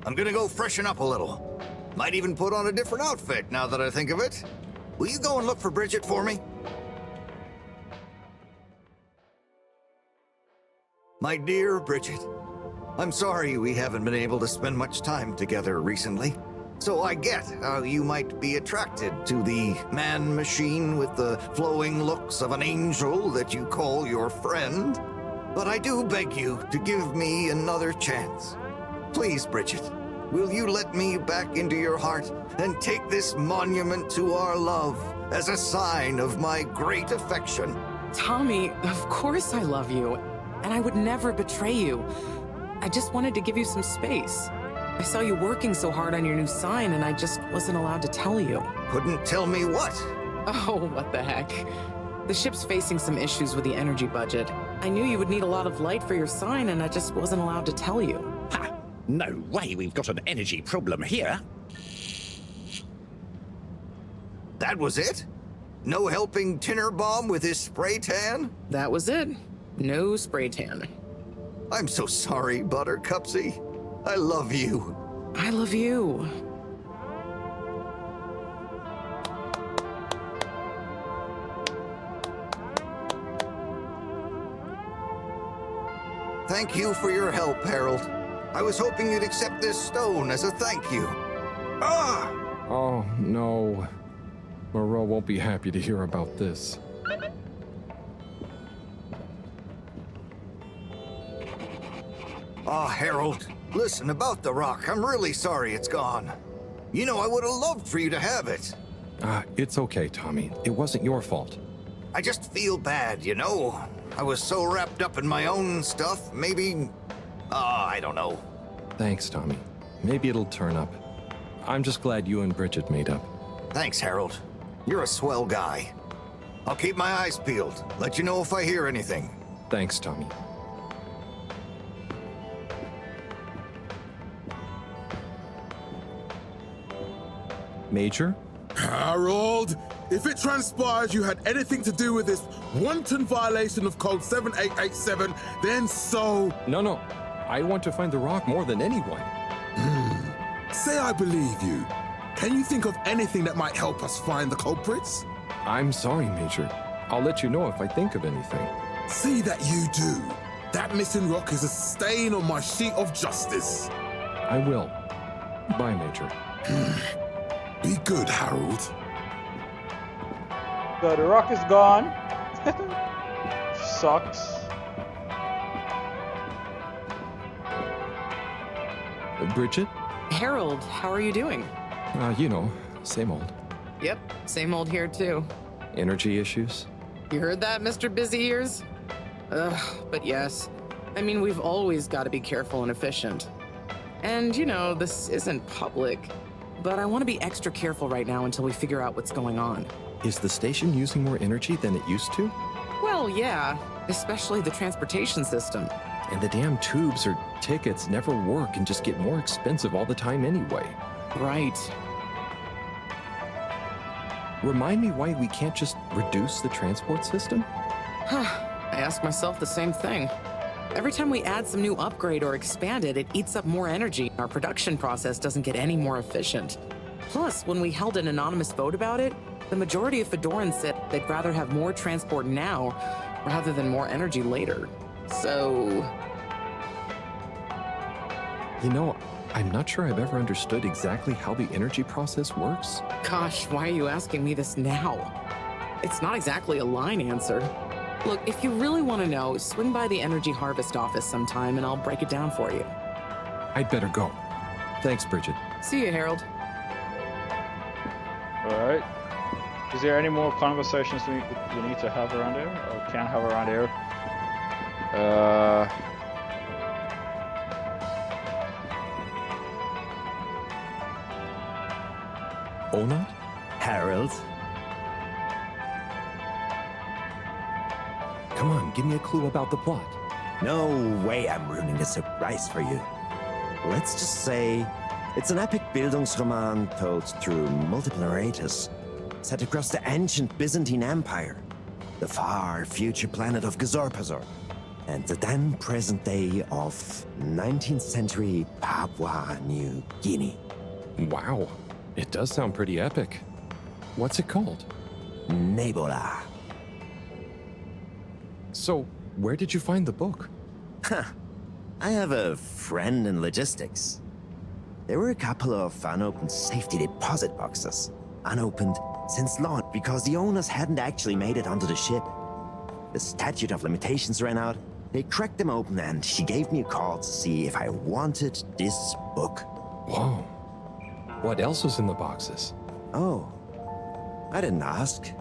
I'm gonna go freshen up a little. Might even put on a different outfit now that I think of it. Will you go and look for Bridget for me? My dear Bridget, I'm sorry we haven't been able to spend much time together recently. So I get how you might be attracted to the man-machine with the flowing looks of an angel that you call your friend. But I do beg you to give me another chance. Please, Bridget, will you let me back into your heart and take this monument to our love as a sign of my great affection? Tommy, of course I love you, and I would never betray you. I just wanted to give you some space. I saw you working so hard on your new sign, and I just wasn't allowed to tell you. Couldn't tell me what? Oh, what the heck. The ship's facing some issues with the energy budget. I knew you would need a lot of light for your sign, and I just wasn't allowed to tell you. Ha! No way we've got an energy problem here. That was it? No helping Tinnerbomb with his spray tan? That was it. No spray tan. I'm so sorry, Buttercupsy. I love you. I love you. Thank you for your help, Harold. I was hoping you'd accept this stone as a thank you. Ah! Oh, no. Moreau won't be happy to hear about this. Ah, Harold, listen, about the rock, I'm really sorry it's gone. You know, I would have loved for you to have it. It's okay, Tommy. It wasn't your fault. I just feel bad, you know? I was so wrapped up in my own stuff, maybe... I don't know. Thanks, Tommy. Maybe it'll turn up. I'm just glad you and Bridget made up. Thanks, Harold. You're a swell guy. I'll keep my eyes peeled. Let you know if I hear anything. Thanks, Tommy. Major? Harold, if it transpires you had anything to do with this wanton violation of Code 7887, then so... No. I want to find the rock more than anyone. Say I believe you. Can you think of anything that might help us find the culprits? I'm sorry, Major. I'll let you know if I think of anything. See that you do. That missing rock is a stain on my sheet of justice. I will. Bye, Major. Be good, Harold. So the rock is gone. Sucks. Bridget? Harold, how are you doing? You know, same old. Yep, same old here too. Energy issues? You heard that, Mr. Busy Ears? But yes. I mean, we've always got to be careful and efficient. And, you know, this isn't public, but I want to be extra careful right now until we figure out what's going on. Is the station using more energy than it used to? Well, yeah, especially the transportation system. And the damn tubes or tickets never work and just get more expensive all the time anyway. Right. Remind me why we can't just reduce the transport system? I ask myself the same thing. Every time we add some new upgrade or expand it, it eats up more energy. Our production process doesn't get any more efficient. Plus, when we held an anonymous vote about it, the majority of Fedorans said they'd rather have more transport now rather than more energy later. So... You know, I'm not sure I've ever understood exactly how the energy process works. Gosh, why are you asking me this now? It's not exactly a line answer. Look, if you really want to know, swing by the Energy Harvest office sometime and I'll break it down for you. I'd better go. Thanks, Bridget. See you, Harold. Alright. Is there any more conversations we need to have around there? Or can have around there? Onat? Harold? Come on, give me a clue about the plot. No way I'm ruining a surprise for you. Let's just say it's an epic Bildungsroman told through multiple narrators, set across the ancient Byzantine Empire, the far future planet of Gazorpazor. and the then present day of 19th century Papua New Guinea. Wow, it does sound pretty epic. What's it called? Nebola. So, where did you find the book? I have a friend in logistics. There were a couple of unopened safety deposit boxes. Unopened since launch because the owners hadn't actually made it onto the ship. The statute of limitations ran out. They cracked them open and he gave me a call to see if I wanted this book. Whoa. What else was in the boxes? Oh, I didn't ask,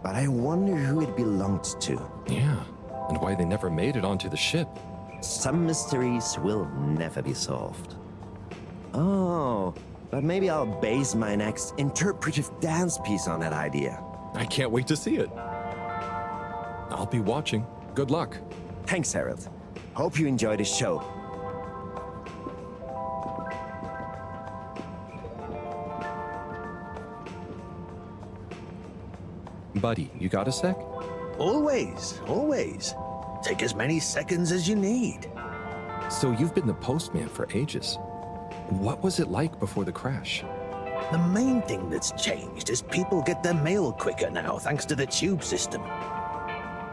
but I wonder who it belonged to. Yeah, and why they never made it onto the ship. Some mysteries will never be solved. Oh, but maybe I'll base my next interpretive dance piece on that idea. I can't wait to see it. I'll be watching. Good luck. Thanks, Harold. Hope you enjoy the show. Buddy, you got a sec? Always, always. Take as many seconds as you need. So you've been the postman for ages. What was it like before the crash? The main thing that's changed is people get their mail quicker now, thanks to the tube system.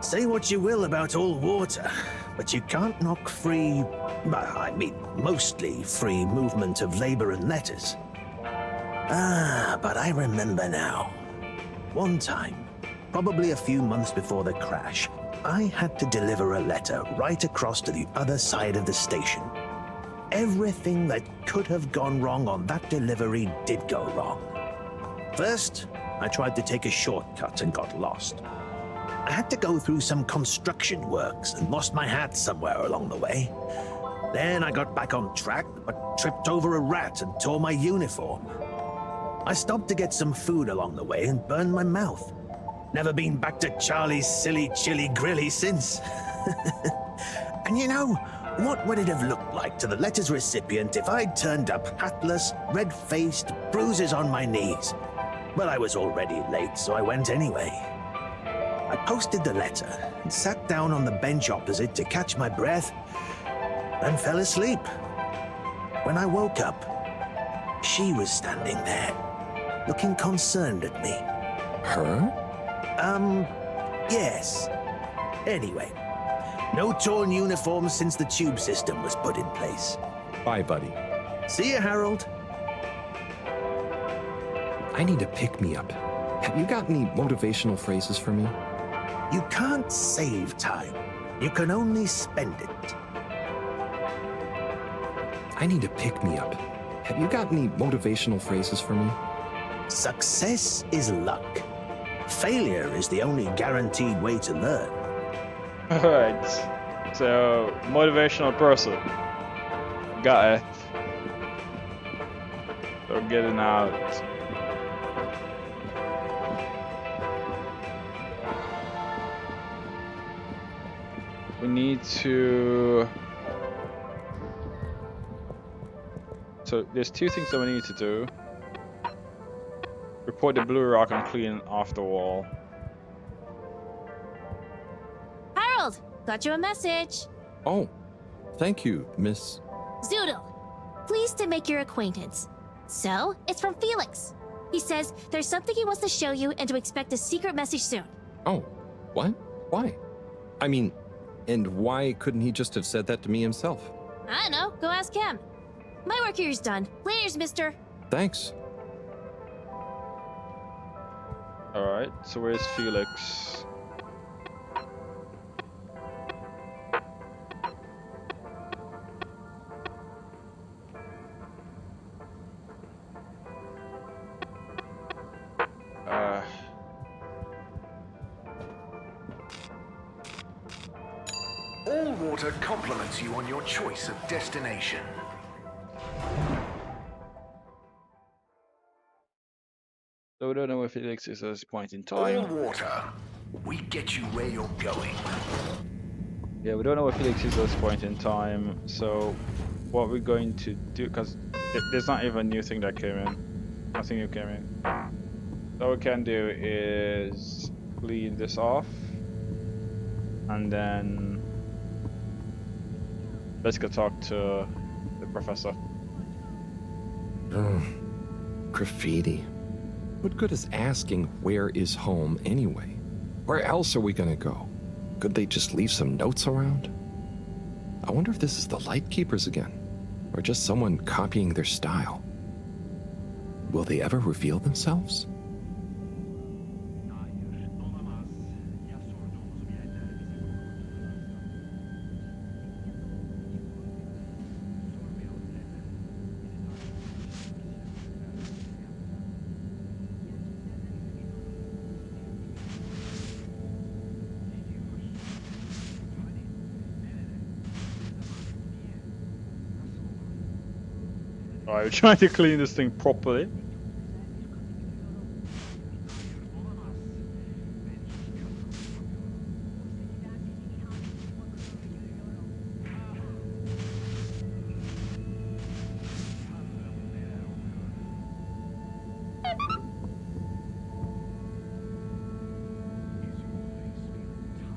Say what you will about all water, but you can't knock free, mostly free movement of labor and letters. But I remember now. One time, probably a few months before the crash, I had to deliver a letter right across to the other side of the station. Everything that could have gone wrong on that delivery did go wrong. First, I tried to take a shortcut and got lost. I had to go through some construction works and lost my hat somewhere along the way. Then I got back on track, but tripped over a rat and tore my uniform. I stopped to get some food along the way and burned my mouth. Never been back to Charlie's silly chili grilly since. And you know, what would it have looked like to the letter's recipient if I'd turned up hatless, red-faced, bruises on my knees? But I was already late, so I went anyway. I posted the letter and sat down on the bench opposite to catch my breath and fell asleep. When I woke up, she was standing there, looking concerned at me. Her? Yes. Anyway, no torn uniforms since the tube system was put in place. Bye, buddy. See you, Harold. I need a pick-me-up. Have you got any motivational phrases for me? You can't save time. You can only spend it. I need a pick-me-up. Have you got any motivational phrases for me? Success is luck. Failure is the only guaranteed way to learn. Alright. So, motivational person. Got it. So getting out. We need to... So there's two things that we need to do. Report the blue rock and clean off the wall. Harold, got you a message. Oh, thank you, Miss... Zoodle, pleased to make your acquaintance. So, it's from Felix. He says there's something he wants to show you and to expect a secret message soon. Oh, what? Why? I mean, and why couldn't he just have said that to me himself? I don't know, go ask him. My work here's done. Laters, mister. Thanks. Alright, so where's Felix? All water compliments you on your choice of destination. So we don't know where Felix is at this point in All time. water, we get you where you're going. Yeah, we don't know where Felix is at this point in time. So what we're going to do, because there's not even a new thing that came in. Nothing new came in. So what we can do is clean this off. And then Let's go talk to the professor. Oh, graffiti. What good is asking where is home anyway? Where else are we gonna go? Could they just leave some notes around? I wonder if this is the Lightkeepers again, or just someone copying their style. Will they ever reveal themselves? Alright, we're trying to clean this thing properly.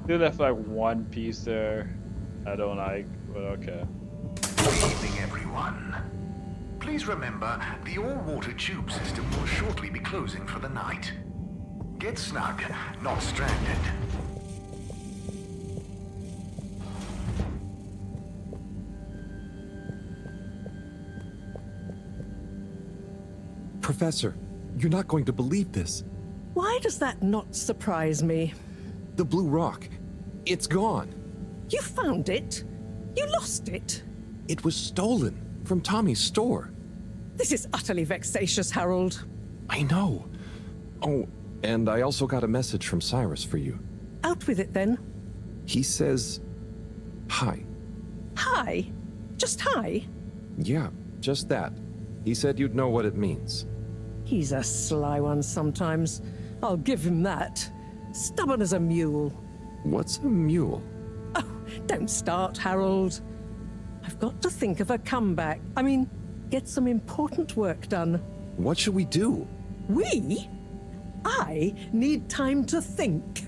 Still left like one piece there I don't like, but okay. Good evening, everyone. Please remember, the all-water tube system will shortly be closing for the night. Get snug, not stranded. Professor, you're not going to believe this. Why does that not surprise me? The blue rock. It's gone. You found it? You lost it? It was stolen from Tommy's store. This is utterly vexatious, Harold. I know. Oh, and I also got a message from Cyrus for you. Out with it, then. He says, hi. Hi? Just hi? Yeah, just that. He said you'd know what it means. He's a sly one sometimes. I'll give him that. Stubborn as a mule. What's a mule? Oh, don't start, Harold. I've got to think of a comeback. I mean, get some important work done. What should we do? We? I need time to think.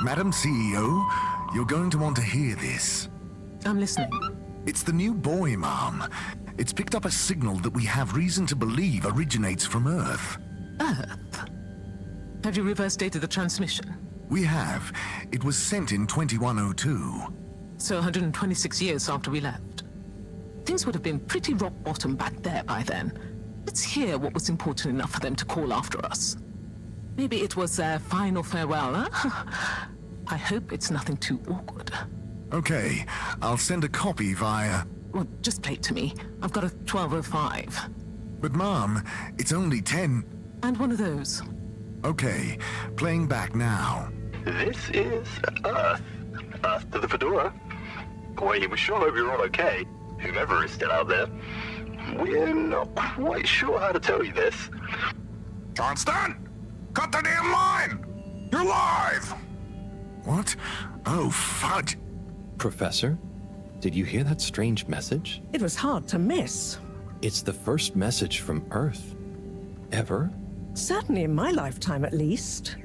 Madam CEO, you're going to want to hear this. I'm listening. It's the new boy, Mom. It's picked up a signal that we have reason to believe originates from Earth. Earth? Have you reverse dated the transmission? We have. It was sent in 2102. So 126 years after we left. Things would have been pretty rock bottom back there by then. Let's hear what was important enough for them to call after us. Maybe it was their final farewell, huh? I hope it's nothing too awkward. Okay, I'll send a copy via... Well, just play it to me. I've got a 1205. But Mom, it's only 10... And one of those. Okay, playing back now. This is Earth. Earth to the Fedora. We sure hope you're all okay, whomever is still out there. We're not quite sure how to tell you this. Johnston! Cut the damn line! You're live! What? Oh, fudge. Professor, did you hear that strange message? It was hard to miss. It's the first message from Earth. Ever? Certainly in my lifetime, at least.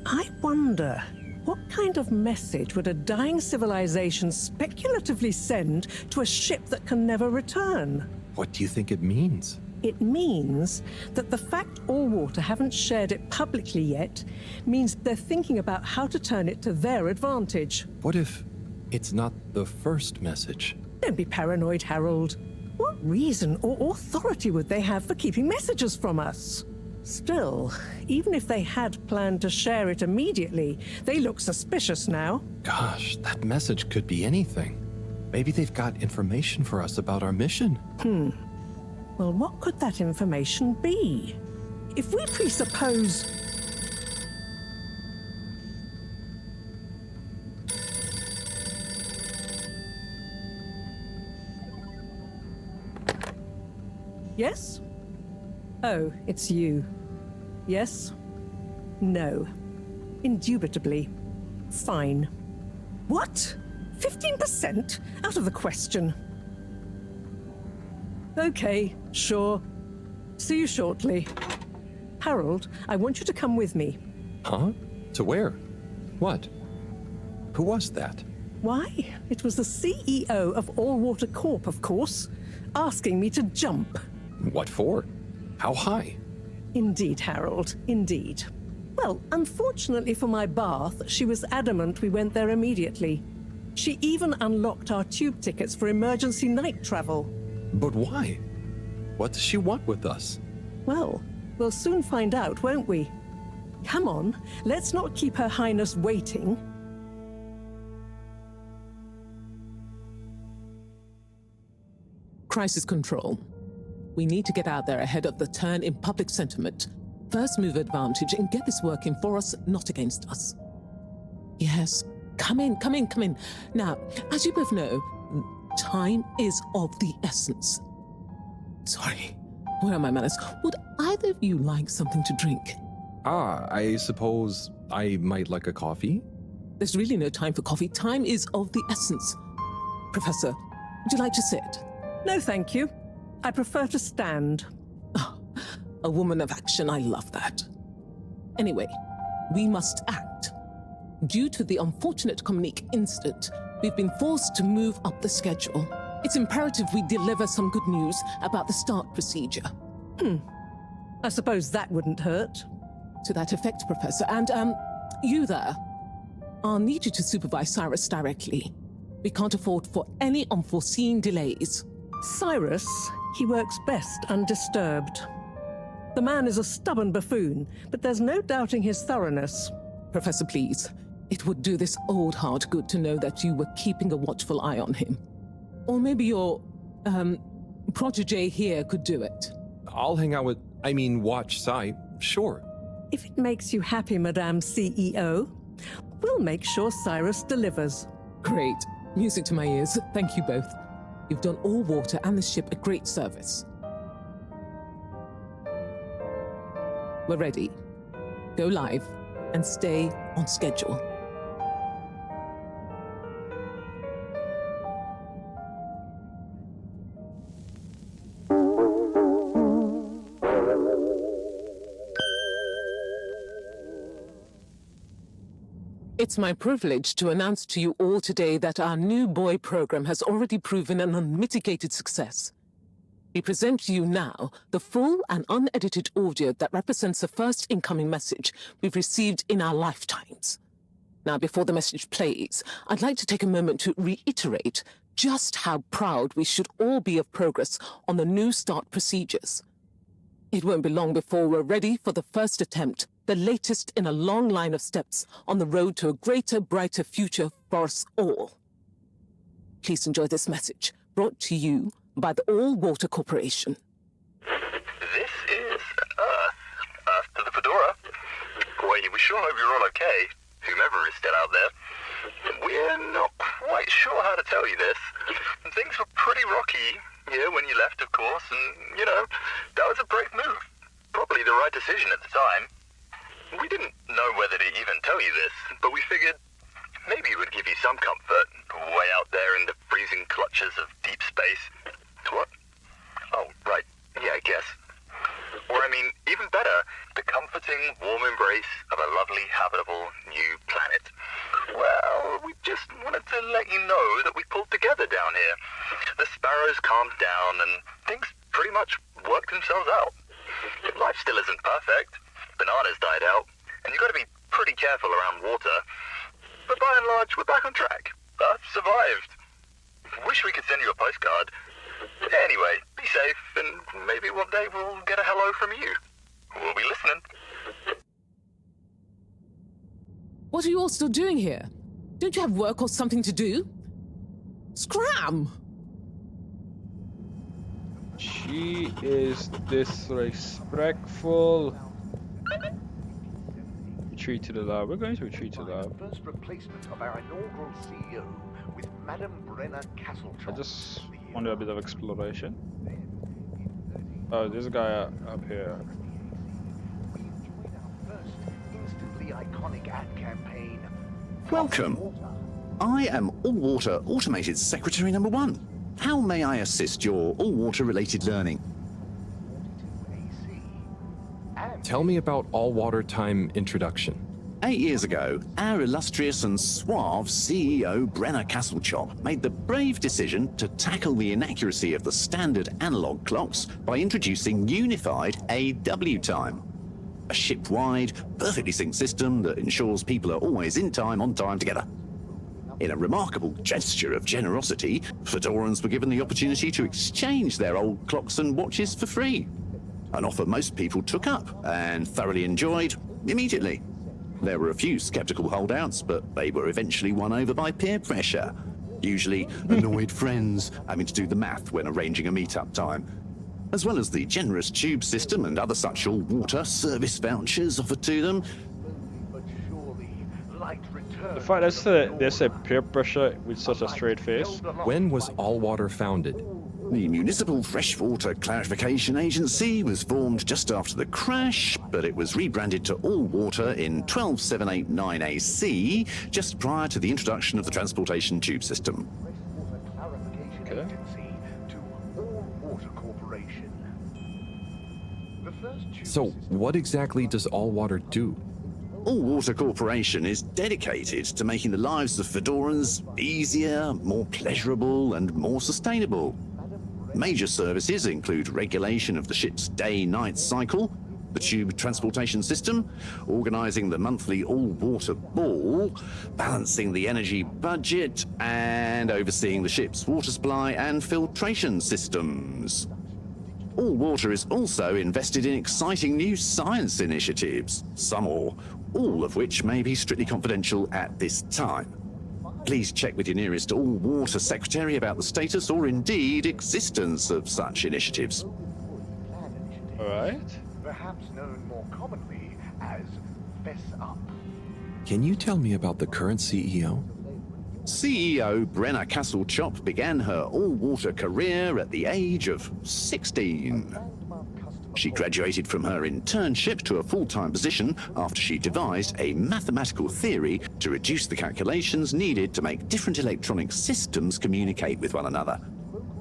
I wonder, what kind of message would a dying civilization speculatively send to a ship that can never return? What do you think it means? It means that the fact Allwater haven't shared it publicly yet means they're thinking about how to turn it to their advantage. What if it's not the first message? Don't be paranoid, Harold. What reason or authority would they have for keeping messages from us? Still, even if they had planned to share it immediately, they look suspicious now. Gosh, that message could be anything. Maybe they've got information for us about our mission. Well, what could that information be? If we presuppose... Yes? Oh, it's you. Yes? No. Indubitably. Fine. What? 15%? Out of the question. Okay, sure. See you shortly. Harold, I want you to come with me. Huh? To where? What? Who was that? Why? It was the CEO of All Water Corp, of course, asking me to jump. What for? How high? Indeed, Harold, indeed. Well, unfortunately for my bath, she was adamant we went there immediately. She even unlocked our tube tickets for emergency night travel. But why? What does she want with us? Well, we'll soon find out, won't we? Come on, let's not keep Her Highness waiting. Crisis control. We need to get out there ahead of the turn in public sentiment. First move advantage and get this working for us, not against us. Yes, come in. Now, as you both know, time is of the essence. Sorry, where are my manners? Would either of you like something to drink? I suppose I might like a coffee? There's really no time for coffee. Time is of the essence. Professor, would you like to sit? No, thank you. I prefer to stand. Oh, a woman of action, I love that. Anyway, we must act. Due to the unfortunate Communique incident, we've been forced to move up the schedule. It's imperative we deliver some good news about the start procedure. I suppose that wouldn't hurt. To that effect, Professor. And, you there. I'll need you to supervise Cyrus directly. We can't afford for any unforeseen delays. Cyrus, he works best undisturbed. The man is a stubborn buffoon, but there's no doubting his thoroughness. Professor, please. It would do this old heart good to know that you were keeping a watchful eye on him. Or maybe your, protege here could do it. I'll hang out with, watch Cy, sure. If it makes you happy, Madame CEO, we'll make sure Cyrus delivers. Great. Music to my ears. Thank you both. You've done All Water and the ship a great service. We're ready. Go live and stay on schedule. It's my privilege to announce to you all today that our new buoy program has already proven an unmitigated success. We present to you now the full and unedited audio that represents the first incoming message we've received in our lifetimes. Now, before the message plays, I'd like to take a moment to reiterate just how proud we should all be of progress on the new start procedures. It won't be long before we're ready for the first attempt, the latest in a long line of steps on the road to a greater, brighter future for us all. Please enjoy this message, brought to you by the All Water Corporation. This is Earth to the Fedora. We sure hope you're all okay, whomever is still out there. We're not quite sure how to tell you this. Things were pretty rocky here when you left, of course, and, that was a brave move. Probably the right decision at the time. We didn't know whether to even tell you this, but we figured maybe it would give you some comfort, way out there in the freezing clutches of deep space. What? Oh, right. Yeah, I guess. Or, even better, the comforting, warm embrace of a lovely, habitable new planet. Well, we just wanted to let you know that we pulled together down here. The sparrows calmed down, and things pretty much worked themselves out. Life still isn't perfect. Bananas died out, and you've got to be pretty careful around water. But by and large, we're back on track. Earth survived. Wish we could send you a postcard. Anyway, be safe, and maybe one day we'll get a hello from you. We'll be listening. What are you all still doing here? Don't you have work or something to do? Scram! She is disrespectful. Retreat to the lab. We're going to retreat to the lab. First replacement of our inaugural CEO with Madame Brenna Castletron. I just want to do a bit of exploration. Oh, there's a guy up here. First instantly iconic ad campaign. Welcome. I am All Water Automated Secretary number 1. How may I assist your all water related learning? Tell me about all water time introduction. 8 years ago, our illustrious and suave CEO Brenner Castlechop made the brave decision to tackle the inaccuracy of the standard analog clocks by introducing unified AW time. A ship-wide, perfectly synced system that ensures people are always in time, on time together. In a remarkable gesture of generosity, Fedorans were given the opportunity to exchange their old clocks and watches for free. An offer most people took up and thoroughly enjoyed immediately. There were a few skeptical holdouts, but they were eventually won over by peer pressure. Usually annoyed friends having to do the math when arranging a meet-up time. As well as the generous tube system and other such all-water service vouchers offered to them. The fact that there's a peer pressure with such a straight face. When was Allwater founded? The Municipal Freshwater Clarification Agency was formed just after the crash, but it was rebranded to Allwater in 12789 AC, just prior to the introduction of the transportation tube system. Okay. So, what exactly does Allwater do? Allwater Corporation is dedicated to making the lives of Fedorans easier, more pleasurable, and more sustainable. Major services include regulation of the ship's day-night cycle, the tube transportation system, organising the monthly all-water ball, balancing the energy budget, and overseeing the ship's water supply and filtration systems. Allwater is also invested in exciting new science initiatives, some or all of which may be strictly confidential at this time. Please check with your nearest Allwater secretary about the status or indeed existence of such initiatives. Alright. Perhaps known more commonly as Fess Up. Can you tell me about the current CEO? CEO Brenner Castlechop began her all-water career at the age of 16. She graduated from her internship to a full-time position after she devised a mathematical theory to reduce the calculations needed to make different electronic systems communicate with one another.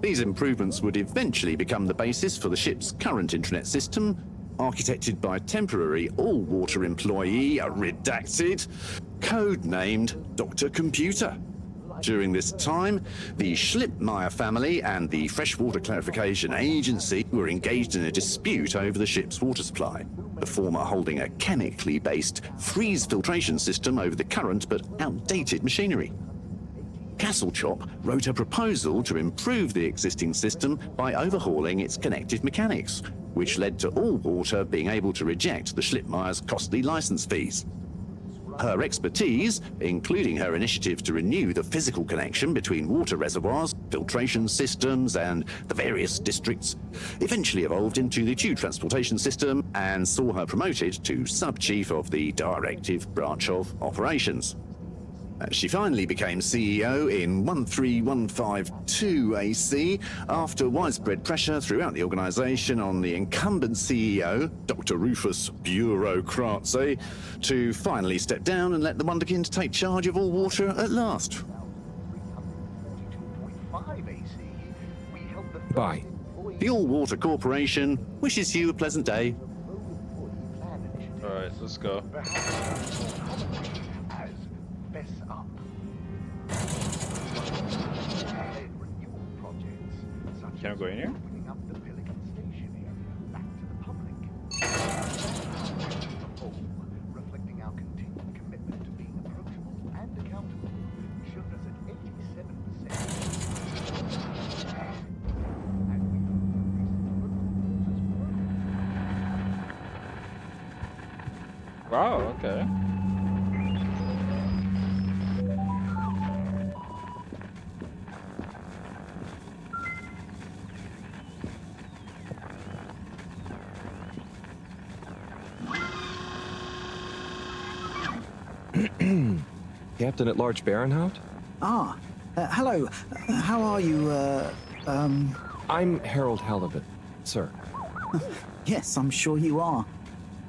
These improvements would eventually become the basis for the ship's current intranet system, architected by temporary all-water employee, redacted, codenamed Dr. Computer. During this time, the Schlippmeyer family and the Freshwater Clarification Agency were engaged in a dispute over the ship's water supply, the former holding a chemically based freeze filtration system over the current but outdated machinery. Castlechop wrote a proposal to improve the existing system by overhauling its connected mechanics, which led to Allwater being able to reject the Schlippmeyer's costly license fees. Her expertise, including her initiative to renew the physical connection between water reservoirs, filtration systems, and the various districts, eventually evolved into the tube transportation system and saw her promoted to sub-chief of the directive branch of operations. She finally became CEO in 13152 AC after widespread pressure throughout the organization on the incumbent CEO, Dr. Rufus Bureaucracy, to finally step down and let the Wonderkind take charge of Allwater at last. Bye. The Allwater Corporation wishes you a pleasant day. Alright, let's go. Can I go in here? Wow, okay. Captain at Large Baronhout? Ah, hello. How are you, I'm Harold Halibut, sir. Yes, I'm sure you are.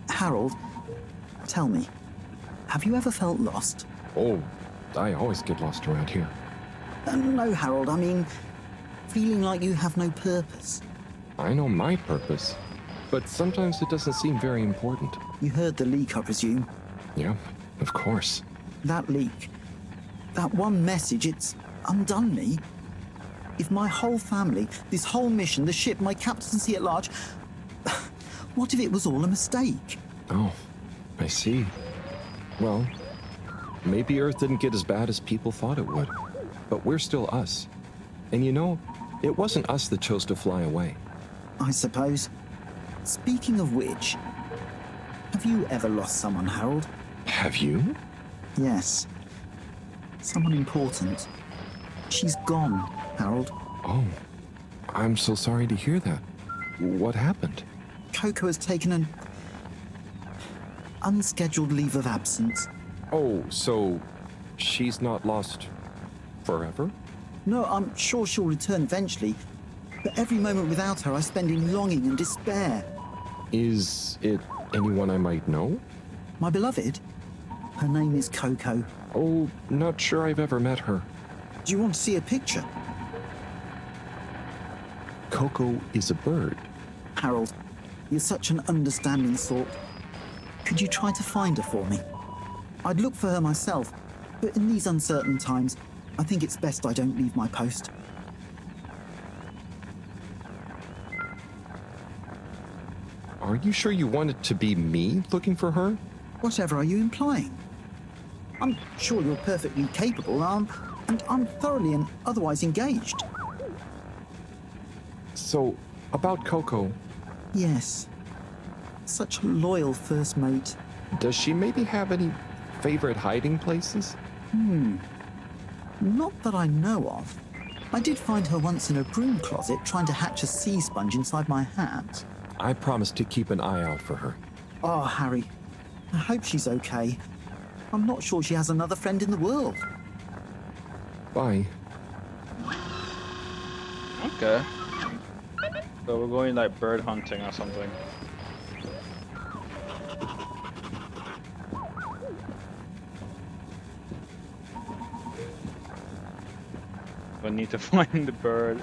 Harold, tell me, have you ever felt lost? Oh, I always get lost around here. No, Harold, I mean, feeling like you have no purpose. I know my purpose, but sometimes it doesn't seem very important. You heard the leak, I presume? Yeah, Of course. That leak, that one message, it's undone me. If my whole family, this whole mission, the ship, my captaincy at large, what if it was all a mistake? Oh, I see. Well, maybe Earth didn't get as bad as people thought it would. But we're still us. And you know, it wasn't us that chose to fly away. I suppose. Speaking of which, have you ever lost someone, Harold? Have you? Yes. Someone important. She's gone, Harold. Oh, I'm so sorry to hear that. What happened? Coco has taken an unscheduled leave of absence. Oh, so she's not lost forever? No, I'm sure she'll return eventually. But every moment without her I spend in longing and despair. Is it anyone I might know? My beloved? Her name is Coco. Oh, not sure I've ever met her. Do you want to see a picture? Coco is a bird. Harold, you're such an understanding sort. Could you try to find her for me? I'd look for her myself, but in these uncertain times, I think it's best I don't leave my post. Are you sure you want it to be me looking for her? Whatever are you implying? I'm sure you're perfectly capable, and I'm thoroughly and otherwise engaged. So, about Coco. Yes. Such a loyal first mate. Does she maybe have any favorite hiding places? Not that I know of. I did find her once in a broom closet trying to hatch a sea sponge inside my hat. I promised to keep an eye out for her. Oh, Harry. I hope she's okay. I'm not sure she has another friend in the world. Bye. Okay. So we're going like bird hunting or something. I need to find the bird.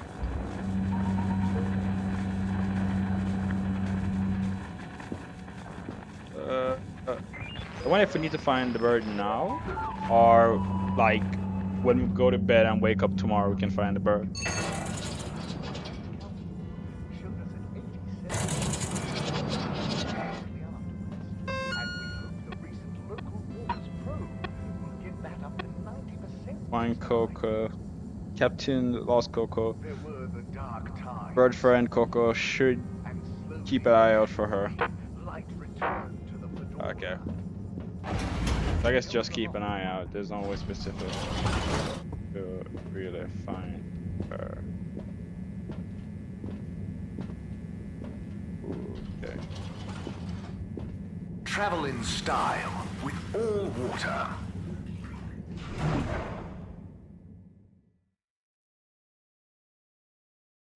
I wonder if we need to find the bird now, or like when we go to bed and wake up tomorrow, we can find the bird. Find Coco. Captain lost Coco. Bird friend Coco should keep an eye out for her. Okay. I guess just keep an eye out. There's no way specific to really find her. Okay. Travel in style with all water.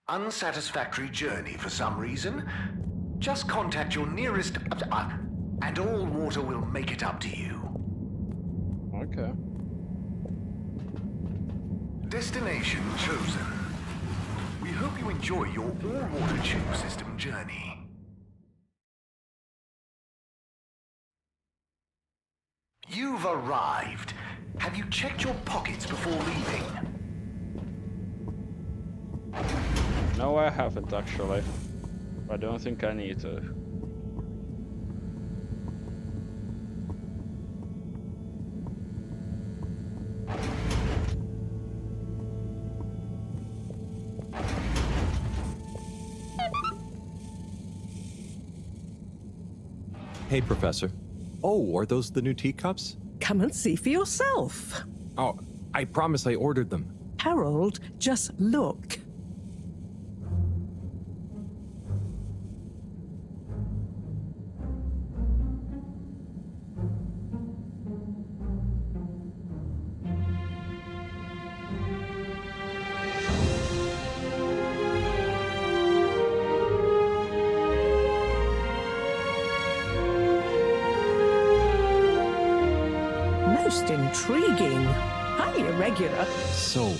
Unsatisfactory journey for some reason? Just contact your nearest and all water will make it up to you. Okay. Destination chosen. We hope you enjoy your all-water tube system journey. You've arrived. Have you checked your pockets before leaving? No, I haven't actually. I don't think I need to. Hey, Professor. Oh, are those the new teacups? Come and see for yourself. Oh, I promise I ordered them. Harold, just look. Most intriguing. Highly irregular. So,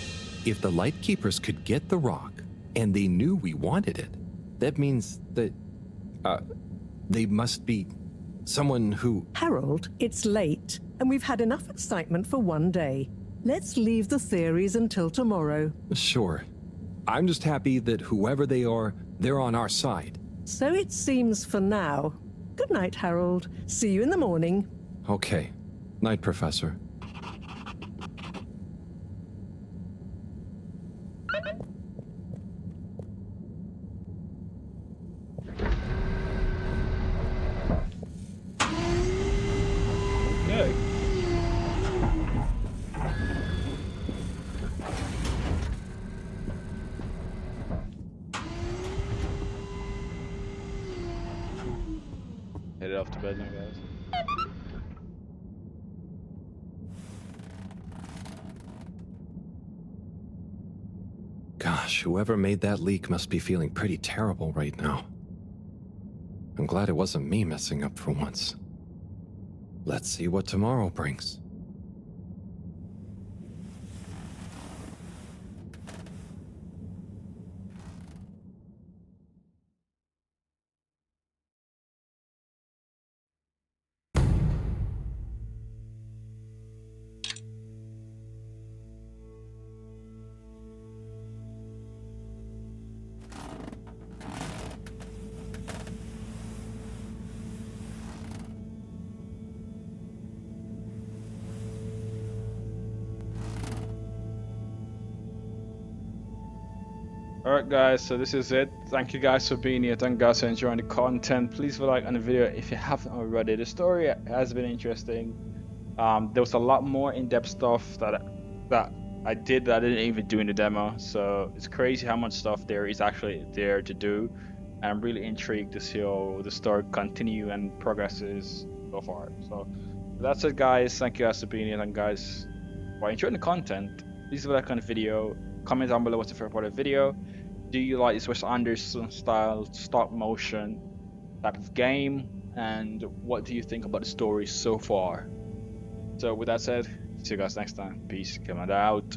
if the Lightkeepers could get the rock, and they knew we wanted it, that means that, they must be someone who... Harold, it's late. and we've had enough excitement for one day. Let's leave the theories until tomorrow. Sure. I'm just happy that whoever they are, they're on our side. So it seems for now. Good night, Harold. See you in the morning. Okay. Night, Professor. Okay. Headed off to bed now, guys. Gosh, whoever made that leak must be feeling pretty terrible right now. I'm glad it wasn't me messing up for once. Let's see what tomorrow brings. Alright guys, so this is it. Thank you guys for being here. Thank you guys for enjoying the content. Please leave a like on the video if you haven't already. The story has been interesting. There was a lot more in-depth stuff that I did that I didn't even do in the demo. So it's crazy how much stuff there is actually there to do. And I'm really intrigued to see how the story continue and progresses so far. So that's it guys. Thank you guys for being here. And guys, if you're enjoying the content, please leave a like on the video. Comment down below what's your favorite part of the video. Do you like this Wes Anderson style stop motion type of game? And what do you think about the story so far? So with that said, see you guys next time. Peace. Gamelander out.